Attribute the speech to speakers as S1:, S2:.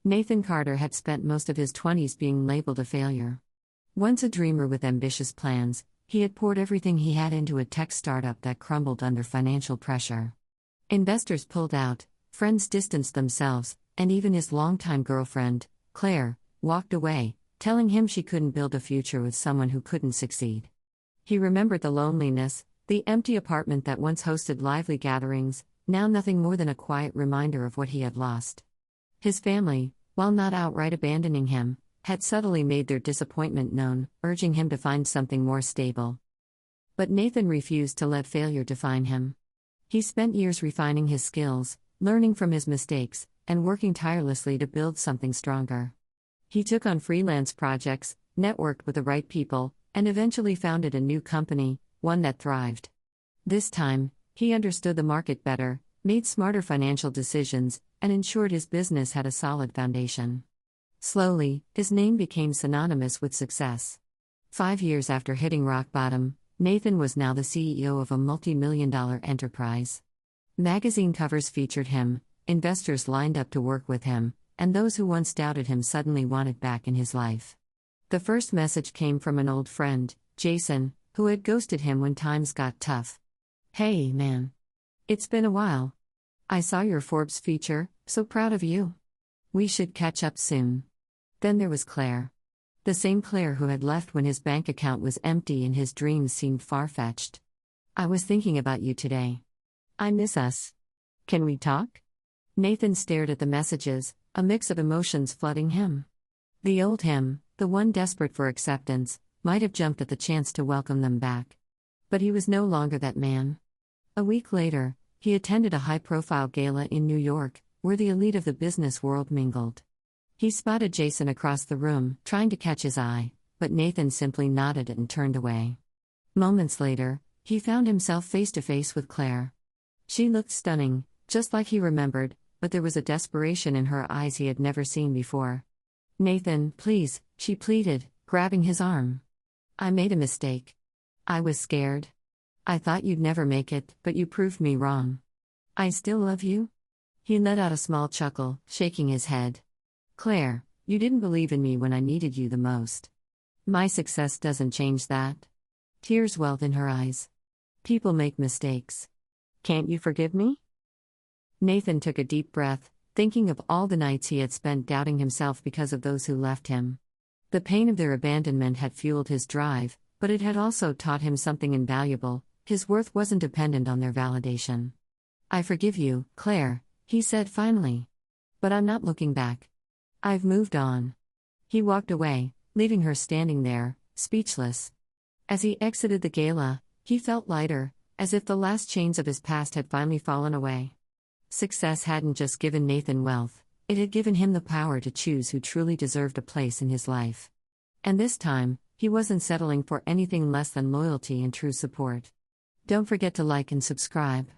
S1: Nathan Carter had spent most of his 20s being labeled a failure. Once a dreamer with ambitious plans, he had poured everything he had into a tech startup that crumbled under financial pressure. Investors pulled out, friends distanced themselves, and even his longtime girlfriend, Claire, walked away, telling him she couldn't build a future with someone who couldn't succeed. He remembered the loneliness, the empty apartment that once hosted lively gatherings, now nothing more than a quiet reminder of what he had lost. His family, while not outright abandoning him, had subtly made their disappointment known, urging him to find something more stable. But Nathan refused to let failure define him. He spent years refining his skills, learning from his mistakes, and working tirelessly to build something stronger. He took on freelance projects, networked with the right people, and eventually founded a new company, one that thrived. This time, he understood the market better, made smarter financial decisions, and ensured his business had a solid foundation. Slowly, his name became synonymous with success. 5 years after hitting rock bottom, Nathan was now the CEO of a multi-million-dollar enterprise. Magazine covers featured him, investors lined up to work with him, and those who once doubted him suddenly wanted back in his life. The first message came from an old friend, Jason, who had ghosted him when times got tough. "Hey, man. It's been a while. I saw your Forbes feature, so proud of you. We should catch up soon." Then there was Claire. The same Claire who had left when his bank account was empty and his dreams seemed far-fetched. "I was thinking about you today. I miss us. Can we talk?" Nathan stared at the messages, a mix of emotions flooding him. The old him, the one desperate for acceptance, might have jumped at the chance to welcome them back. But he was no longer that man. A week later, he attended a high-profile gala in New York, where the elite of the business world mingled. He spotted Jason across the room, trying to catch his eye, but Nathan simply nodded and turned away. Moments later, he found himself face-to-face with Claire. She looked stunning, just like he remembered, but there was a desperation in her eyes he had never seen before. "Nathan, please," she pleaded, grabbing his arm. "I made a mistake. I was scared. I thought you'd never make it, but you proved me wrong. I still love you." He let out a small chuckle, shaking his head. "Claire, you didn't believe in me when I needed you the most. My success doesn't change that." Tears welled in her eyes. "People make mistakes. Can't you forgive me?" Nathan took a deep breath, thinking of all the nights he had spent doubting himself because of those who left him. The pain of their abandonment had fueled his drive, but it had also taught him something invaluable: his worth wasn't dependent on their validation. "I forgive you, Claire," he said finally. "But I'm not looking back. I've moved on." He walked away, leaving her standing there, speechless. As he exited the gala, he felt lighter, as if the last chains of his past had finally fallen away. Success hadn't just given Nathan wealth, it had given him the power to choose who truly deserved a place in his life. And this time, he wasn't settling for anything less than loyalty and true support. Don't forget to like and subscribe.